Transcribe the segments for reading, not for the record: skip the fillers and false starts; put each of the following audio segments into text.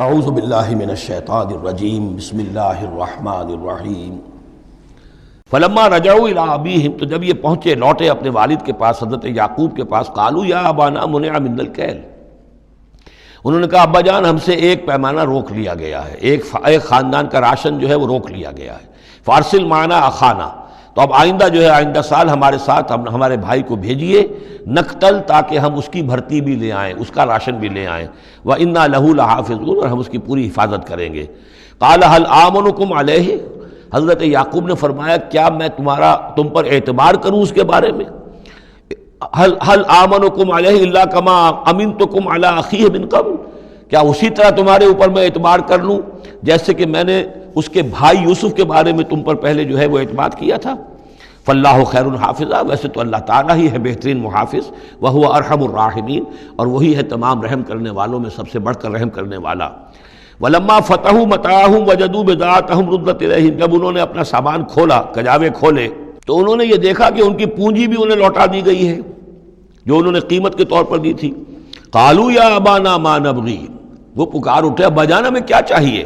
اعوذ باللہ من الشیطان الرجیم بسم اللہ الرحمن الرحیم فلما رجعوا الی ابیہم، تو جب یہ پہنچے لوٹے اپنے والد کے پاس، حضرت یعقوب کے پاس، قالوا یا ابانا منع منا الکیل، انہوں نے کہا ابا جان ہم سے ایک پیمانہ روک لیا گیا ہے، ایک خاندان کا راشن جو ہے وہ روک لیا گیا ہے، فارسل معنا اخانا، تو اب آئندہ جو ہے آئندہ سال ہمارے ساتھ ہمارے بھائی کو بھیجیے، نقتل، تاکہ ہم اس کی بھرتی بھی لے آئیں، اس کا راشن بھی لے آئیں، وَإِنَّا لَهُ لَحَافِظُونَ، اور ہم اس کی پوری حفاظت کریں گے۔ قَالَ هَلْ آمَنُكُمْ عَلَيْهِ، حضرت یعقوب نے فرمایا کیا میں تم پر اعتبار کروں اس کے بارے میں؟ هَلْ آمَنُكُمْ عَلَيْهِ إِلَّا كَمَا أَمِنْتُكُمْ عَلَىٰ أَخِيهِ مِنْ قَبْلُ، کیا اسی طرح تمہارے اوپر میں اعتبار کر لوں جیسے کہ میں نے اس کے بھائی یوسف کے بارے میں تم پر پہلے جو ہے وہ اعتماد کیا تھا؟ فاللہ خیر حافظہ، ویسے تو اللہ تعالیٰ ہی ہے بہترین محافظ، وہو ارحم الراحمین، اور وہی ہے تمام رحم کرنے والوں میں سب سے بڑھ کر رحم کرنے والا۔ ولما فتحوا متاعهم وجدوا بضاعتهم ردت الیہم، جب انہوں نے اپنا سامان کھولا، کجاوے کھولے، تو انہوں نے یہ دیکھا کہ ان کی پونجی بھی انہیں لوٹا دی گئی ہے جو انہوں نے قیمت کے طور پر دی تھی۔ قالوا یا ابانا ما نبغی، وہ پکار اٹھے ابا جان ہمیں کیا چاہیے؟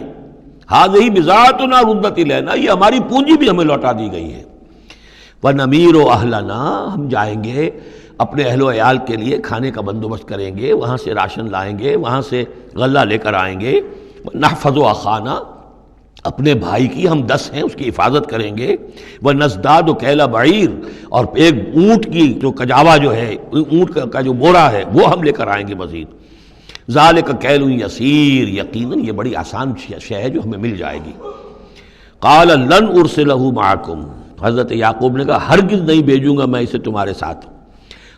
ہذہ بضاعتنا ردت الینا، یہ ہماری پونجی بھی ہمیں لوٹا دی گئی ہے۔ وَنَمِيرُ أَهْلَنَا، ہم جائیں گے اپنے اہل و عیال کے لیے کھانے کا بندوبست کریں گے، وہاں سے راشن لائیں گے، وہاں سے غلہ لے کر آئیں گے۔ نَحْفَظُ أَخَانَا، اپنے بھائی کی ہم 10 ہیں اس کی حفاظت کریں گے۔ وَنَزْدَادُ كَيْلَ بَعِيرٍ، اور ایک اونٹ کی جو کجاوا جو ہے، اونٹ کا جو بورا ہے وہ ہم لے کر آئیں گے مزید۔ ذَلِكَ كَيْلٌ يَسِيرٌ، یقیناً یہ بڑی آسان شے ہے جو ہمیں مل جائے گی۔ قَالَ لَنْ أُرْسِلَهُ مَعَكُمْ، حضرت یعقوب نے کہا ہرگز نہیں بھیجوں گا میں اسے تمہارے ساتھ،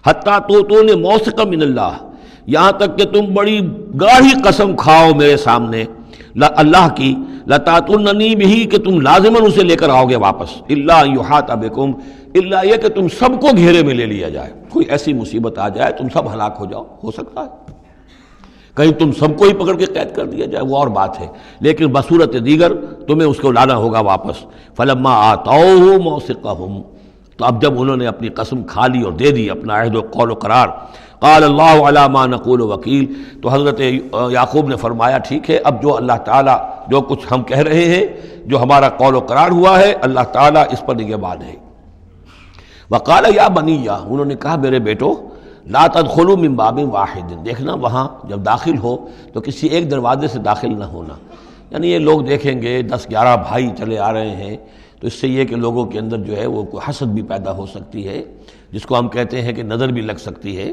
حتیٰ تؤتونی موثقا من اللہ، یہاں تک کہ تم بڑی گاڑھی قسم کھاؤ میرے سامنے اللہ کی، لتاتوننی بہ، کہ تم لازماً اسے لے کر آؤ گے واپس، الا ان یحاط بکم، الا یہ کہ تم سب کو گھیرے میں لے لیا جائے، کوئی ایسی مصیبت آ جائے تم سب ہلاک ہو جاؤ، ہو سکتا ہے کہیں تم سب کو ہی پکڑ کے قید کر دیا جائے، وہ اور بات ہے، لیکن بصورت دیگر تمہیں اس کو لانا ہوگا واپس۔ فلما آتوہ موثقہم، تو اب جب انہوں نے اپنی قسم کھا لی اور دے دی اپنا عہد و قول و قرار، قال اللہ علی ما نقول وکیل، تو حضرت یعقوب نے فرمایا ٹھیک ہے، اب جو اللہ تعالیٰ جو کچھ ہم کہہ رہے ہیں، جو ہمارا قول و قرار ہوا ہے، اللہ تعالیٰ اس پر نگہبان ہے۔ وقال یا بنی، انہوں نے کہا میرے بیٹو، لا تدخلوا من باب واحد، دیکھنا وہاں جب داخل ہو تو کسی ایک دروازے سے داخل نہ ہونا، یعنی یہ لوگ دیکھیں گے 10-11 بھائی چلے آ رہے ہیں، تو اس سے یہ کہ لوگوں کے اندر جو ہے وہ کوئی حسد بھی پیدا ہو سکتی ہے، جس کو ہم کہتے ہیں کہ نظر بھی لگ سکتی ہے۔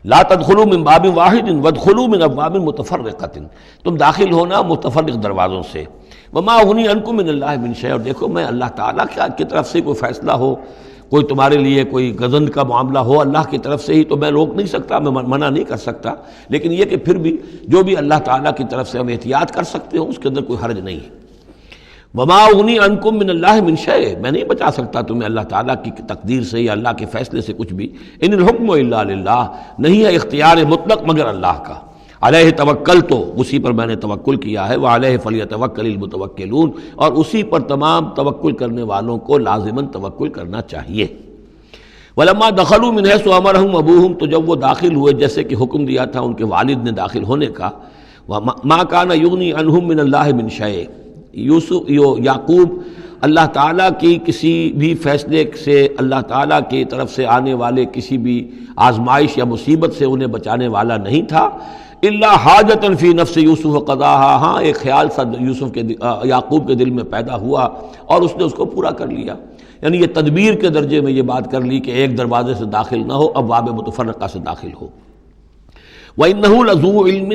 لا تدخلوا من باب واحد وادخلوا من ابواب متفرقۃ، تم داخل ہونا متفرق دروازوں سے۔ وما اغنی عنکم من اللہ من شیء، اور دیکھو میں اللہ تعالیٰ کی طرف سے کوئی فیصلہ ہو، کوئی تمہارے لیے کوئی غضب کا معاملہ ہو اللہ کی طرف سے ہی، تو میں روک نہیں سکتا، میں منع نہیں کر سکتا، لیکن یہ کہ پھر بھی جو بھی اللہ تعالیٰ کی طرف سے ہم احتیاط کر سکتے ہوں اس کے اندر کوئی حرج نہیں ہے۔ وما اغنی عنکم من اللہ من شیء، میں نہیں بچا سکتا تمہیں اللہ تعالیٰ کی تقدیر سے یا اللہ کے فیصلے سے کچھ بھی۔ ان الحکم الا للہ، نہیں ہے اختیار مطلق مگر اللہ کا۔ علیہ توکلت، اسی پر میں نے توکل کیا ہے، وعلیہ فلیتوکل المتوکلون، اور اسی پر تمام توکل کرنے والوں کو لازماً توکل کرنا چاہیے۔ ولما دخلوا من حیث امرهم ابوہم، تو جب وہ داخل ہوئے جیسے کہ حکم دیا تھا ان کے والد نے داخل ہونے کا، ما کان یغنی عنہم من اللہ من شیء، یعقوب اللہ تعالیٰ کی کسی بھی فیصلے سے، اللہ تعالیٰ کی طرف سے آنے والے کسی بھی آزمائش یا مصیبت سے انہیں بچانے والا نہیں تھا، الا حاجۃ فی نفس یوسف قضاها، ہاں ایک خیال سا یعقوب کے دل میں پیدا ہوا اور اس نے اس کو پورا کر لیا، یعنی یہ تدبیر کے درجے میں یہ بات کر لی کہ ایک دروازے سے داخل نہ ہو، ابواب متفرقہ سے داخل ہو۔ وَإِنَّهُ لَذُو عِلْمٍ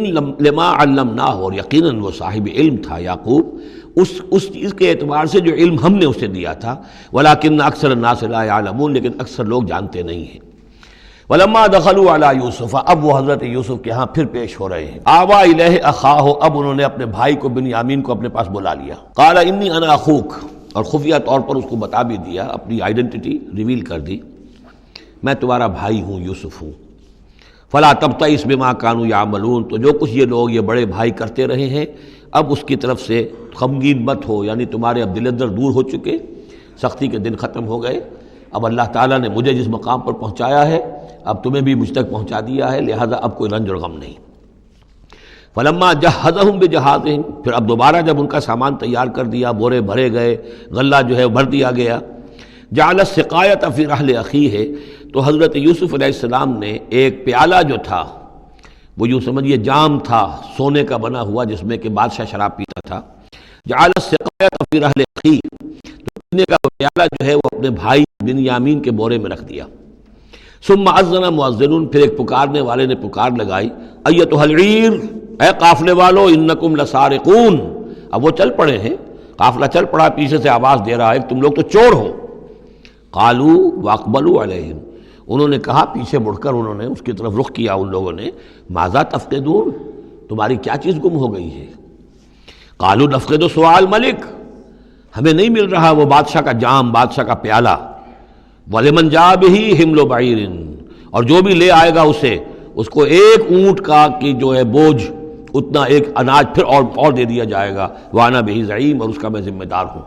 لِمَا عَلَّمْنَاهُ، اور یقیناً وہ صاحب علم تھا یعقوب اس چیز کے اعتبار سے جو علم ہم نے اسے دیا تھا، وَلَٰكِنَّ أَكْثَرَ النَّاسِ لَا يَعْلَمُونَ، لیکن اکثر لوگ جانتے نہیں ہیں۔ وَلَمَّا دَخَلُوا عَلَىٰ يُوسُفَ، اب وہ حضرت یوسف کے ہاں پھر پیش ہو رہے ہیں۔ آوَىٰ إِلَيْهِ أَخَاهُ، اب انہوں نے اپنے بھائی کو بنیامین کو اپنے پاس بلا لیا۔ قَالَ إِنِّي أَنَا أَخُوكَ، اور خفیہ طور پر اس کو بتا بھی دیا، اپنی آئیڈینٹی ریویل کر دی، میں تمہارا بھائی ہوں، یوسف ہوں۔ فلا تبتئس بما كانوا يعملون، تو جو کچھ یہ لوگ یہ بڑے بھائی کرتے رہے ہیں اب اس کی طرف سے غمگین مت ہو، یعنی تمہارے اب دل اندر دور ہو چکے، سختی کے دن ختم ہو گئے، اب اللہ تعالیٰ نے مجھے جس مقام پر پہنچایا ہے اب تمہیں بھی مجھ تک پہنچا دیا ہے، لہذا اب کوئی رنج اور غم نہیں۔ فلما جہزہم بجہازہم، پھر اب دوبارہ جب ان کا سامان تیار کر دیا، بورے بھرے گئے، غلہ جو ہے بھر دیا گیا، جعل السقایۃ فی رحل اخیہ، تو حضرت یوسف علیہ السلام نے ایک پیالہ جو تھا، وہ یوں سمجھیے جام تھا سونے کا بنا ہوا جس میں کہ بادشاہ شراب پیتا تھا، جعل السقایۃ فی رحل اخیہ، تو پینے کا وہ پیالہ جو ہے وہ اپنے بھائی بنیامین کے بورے میں رکھ دیا۔ ثم اذن مؤذن، پھر ایک پکارنے والے نے پکار لگائی، ایتھا العیر، اے قافلے والو، انکم لسارقون، اب وہ چل پڑے ہیں، قافلہ چل پڑا، پیچھے سے آواز دے رہا ہے تم لوگ تو چور ہو۔ قالوا واقبلوا علیہم، انہوں نے کہا، پیچھے مڑ کر انہوں نے اس کی طرف رخ کیا ان لوگوں نے، ماذا تفقدون، تمہاری کیا چیز گم ہو گئی ہے؟ قالوا نفقد سؤال ملک، ہمیں نہیں مل رہا وہ بادشاہ کا جام، بادشاہ کا پیالہ، وَلِمَنْ جَاءَ بِهِ حِمْلُ بَعِيرٍ، اور جو بھی لے آئے گا اسے، اس کو ایک اونٹ کا کی جو ہے بوجھ، اتنا ایک اناج پھر اور دے دیا جائے گا، وَأَنَا بِهِ زَعِيمٌ، اور اس کا میں ذمہ دار ہوں۔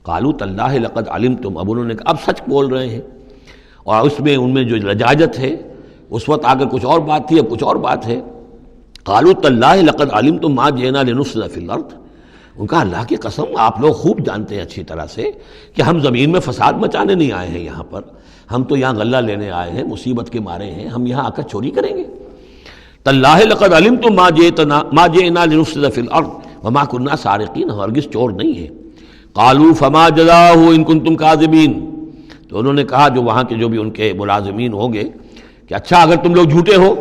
قَالُوا تَاللَّهِ لَقَدْ عَلِمْتُمْ، اب انہوں نے کہا اب سچ بول رہے ہیں، اور اس میں ان میں جو لجاجت ہے، اس وقت آگر کچھ اور بات تھی، اب کچھ اور بات ہے۔ قَالُوا تَاللَّهِ لَقَدْ عَلِمْتُمْ مَا جِئْنَا لِنُفْسِدَ فِي الْأَرْضِ، ان کا اللہ کی قسم آپ لوگ خوب جانتے ہیں اچھی طرح سے کہ ہم زمین میں فساد مچانے نہیں آئے ہیں، یہاں پر ہم تو یہاں غلہ لینے آئے ہیں، مصیبت کے مارے ہیں، ہم یہاں آ کر چوری کریں گے؟ تاللہ لقد علمتم ما جئنا لنفسد فی الارض وما كنا سارقین، ہرگز چور نہیں ہے۔ قالوا فما جزاؤہ ان کنتم کاذبین، تو انہوں نے کہا جو وہاں کے جو بھی ان کے ملازمین ہوں گے کہ اچھا اگر تم لوگ جھوٹے ہو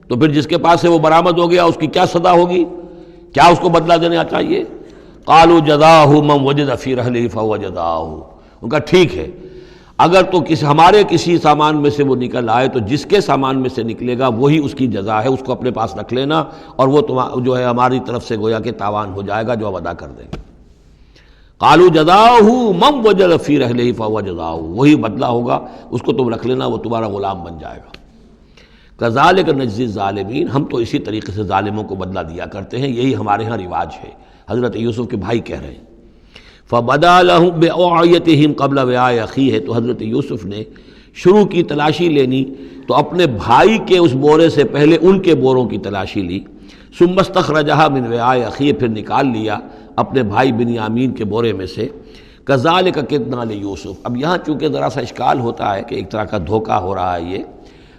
تو پھر جس کے پاس سے وہ برآمد ہو گیا اس کی کیا سزا ہوگی، کیا اس کو بدلہ دینا چاہیے؟ قالوا جزاؤہ من وجد فی رحلہ فہو جزاؤہ، ان کا ٹھیک ہے، اگر تو ہمارے کسی سامان میں سے وہ نکل آئے تو جس کے سامان میں سے نکلے گا وہی اس کی جزا ہے، اس کو اپنے پاس رکھ لینا، اور وہ جو ہے ہماری طرف سے گویا کہ تاوان ہو جائے گا جو اب ادا کر دیں گے۔ قالوا جزاؤہ من وجد فی رحلہ فہو جزاؤہ، وہی بدلہ ہوگا، اس کو تم رکھ لینا، وہ تمہارا غلام بن جائے گا۔ کذالک نجزی الظالمین، ہم تو اسی طریقے سے ظالموں کو بدلہ دیا کرتے ہیں، یہی ہمارے ہاں رواج ہے۔ حضرت یوسف کے بھائی کہہ رہے ہیں فَبَدَا لَهُم بِأَوْعِيَتِهِمْ قَبْلَ وِعَاءِ أَخِيهِ، تو حضرت یوسف نے شروع کی تلاشی لینی تو اپنے بھائی کے اس بورے سے پہلے ان کے بوروں کی تلاشی لی، ثُمَّ اسْتَخْرَجَهَا مِنْ وِعَاءِ أَخِيهِ، پھر نکال لیا اپنے بھائی بنیامین کے بورے میں سے۔ كَذَلِكَ كِدْنَا لِيُوسُف، اب یہاں چونکہ ذرا سا اشکال ہوتا ہے کہ ایک طرح کا دھوکہ ہو رہا ہے یہ،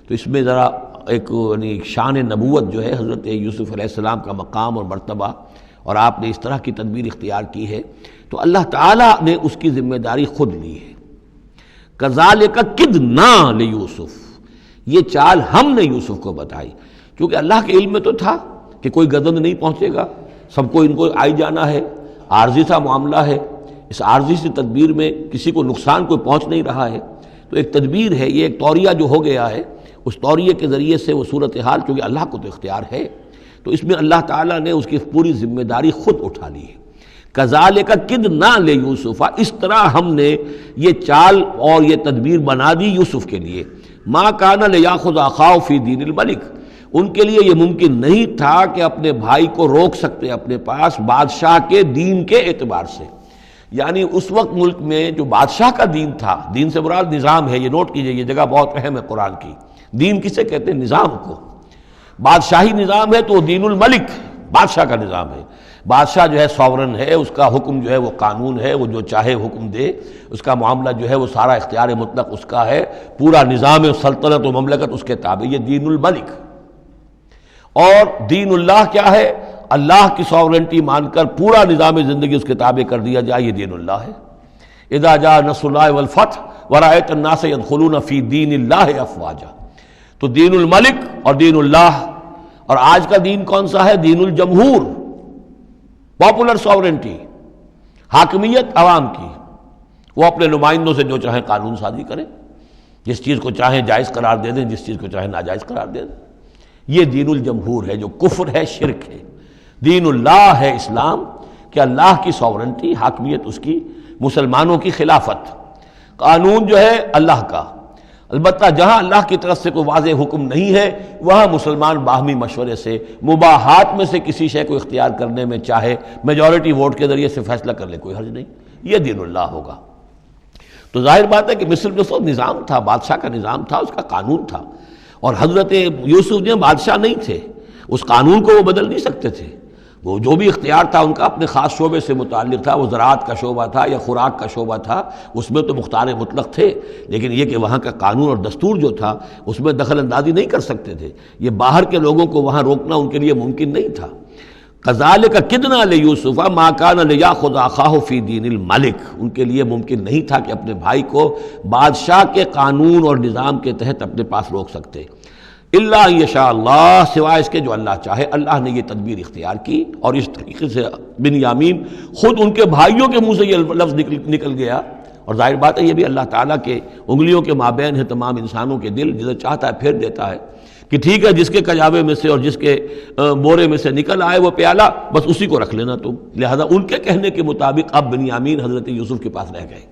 تو اس میں ذرا ایک یعنی شان نبوت جو ہے حضرت یوسف علیہ السلام کا مقام اور مرتبہ، اور آپ نے اس طرح کی تدبیر اختیار کی ہے تو اللہ تعالیٰ نے اس کی ذمہ داری خود لی ہے۔ کذالک کدنا لیوسف، یہ چال ہم نے یوسف کو بتائی، کیونکہ اللہ کے علم میں تو تھا کہ کوئی گزند نہیں پہنچے گا، سب کو ان کو آئی جانا ہے، عارضی سا معاملہ ہے، اس عارضی سی تدبیر میں کسی کو نقصان کوئی پہنچ نہیں رہا ہے، تو ایک تدبیر ہے، یہ ایک توریہ جو ہو گیا ہے، اس توریہ کے ذریعے سے وہ صورتحال، چونکہ اللہ کو تو اختیار ہے، تو اس میں اللہ تعالیٰ نے اس کی پوری ذمہ داری خود اٹھا لی ہے۔ کذالک کدنا لیوسف، اس طرح ہم نے یہ چال اور یہ تدبیر بنا دی یوسف کے لیے۔ ما کان لیاخذ اخاہ فی دین الملک، ان کے لیے یہ ممکن نہیں تھا کہ اپنے بھائی کو روک سکتے اپنے پاس بادشاہ کے دین کے اعتبار سے، یعنی اس وقت ملک میں جو بادشاہ کا دین تھا، دین سے مراد نظام ہے، یہ نوٹ کیجئے، یہ جگہ بہت اہم ہے قرآن کی۔ دین کسے کہتے ہیں؟ نظام کو۔ بادشاہی نظام ہے تو وہ دین الملک، بادشاہ کا نظام ہے، بادشاہ جو ہے ساورن ہے، اس کا حکم جو ہے وہ قانون ہے، وہ جو چاہے حکم دے، اس کا معاملہ جو ہے وہ سارا اختیار مطلق اس کا ہے، پورا نظام سلطنت و مملکت اس کے تابع، یہ دین الملک۔ اور دین اللہ کیا ہے؟ اللہ کی ساورنٹی مان کر پورا نظام زندگی اس کے تابع کر دیا جائے، یہ دین اللہ ہے۔ اذا جاء نصر اللہ والفتح ورأیت الناس يدخلون فی دین اللہ افواجا، تو دین الملک اور دین اللہ، اور آج کا دین کون سا ہے؟ دین الجمہور، پاپولر ساورنٹی، حاکمیت عوام کی، وہ اپنے نمائندوں سے جو چاہیں قانون سازی کریں، جس چیز کو چاہیں جائز قرار دے دیں، جس چیز کو چاہیں ناجائز قرار دے دیں، یہ دین الجمہور ہے جو کفر ہے، شرک ہے۔ دین اللہ ہے اسلام، کہ اللہ کی ساورنٹی، حاکمیت اس کی، مسلمانوں کی خلافت، قانون جو ہے اللہ کا۔ البتہ جہاں اللہ کی طرف سے کوئی واضح حکم نہیں ہے وہاں مسلمان باہمی مشورے سے مباحات میں سے کسی شے کو اختیار کرنے میں چاہے میجورٹی ووٹ کے ذریعے سے فیصلہ کر لے، کوئی حرج نہیں، یہ دین اللہ ہوگا۔ تو ظاہر بات ہے کہ مصر میں سب نظام تھا، بادشاہ کا نظام تھا، اس کا قانون تھا، اور حضرت یوسف جو بادشاہ نہیں تھے، اس قانون کو وہ بدل نہیں سکتے تھے، وہ جو بھی اختیار تھا ان کا اپنے خاص شعبے سے متعلق تھا، وہ زراعت کا شعبہ تھا یا خوراک کا شعبہ تھا، اس میں تو مختار مطلق تھے، لیکن یہ کہ وہاں کا قانون اور دستور جو تھا اس میں دخل اندازی نہیں کر سکتے تھے، یہ باہر کے لوگوں کو وہاں روکنا ان کے لیے ممکن نہیں تھا۔ کذالک کدنا لیوسف ما کان لیاخذ اخاہ فی دین الملک، ان کے لیے ممکن نہیں تھا کہ اپنے بھائی کو بادشاہ کے قانون اور نظام کے تحت اپنے پاس روک سکتے، الا یشاء اللہ، سوائے اس کے جو اللہ چاہے۔ اللہ نے یہ تدبیر اختیار کی، اور اس طریقے سے بنیامین خود ان کے بھائیوں کے منہ سے یہ لفظ نکل گیا، اور ظاہر بات ہے یہ بھی اللہ تعالیٰ کے انگلیوں کے مابین ہے تمام انسانوں کے دل، جسے چاہتا ہے پھیر دیتا ہے کہ ٹھیک ہے جس کے کجاوے میں سے اور جس کے بورے میں سے نکل آئے وہ پیالہ، بس اسی کو رکھ لینا تم۔ لہذا ان کے کہنے کے مطابق اب بنیامین حضرت یوسف کے پاس رہ گئے۔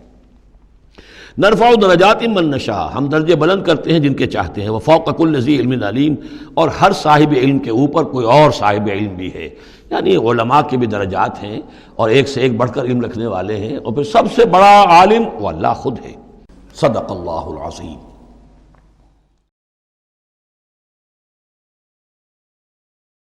نرفع درجات من نشاء، ہم درجے بلند کرتے ہیں جن کے چاہتے ہیں، وفوق کل ذی علم علیم، اور ہر صاحب علم کے اوپر کوئی اور صاحب علم بھی ہے، یعنی علماء کے بھی درجات ہیں اور ایک سے ایک بڑھ کر علم رکھنے والے ہیں، اور پھر سب سے بڑا عالم وہ اللہ خود ہے۔ صدق اللہ العظیم۔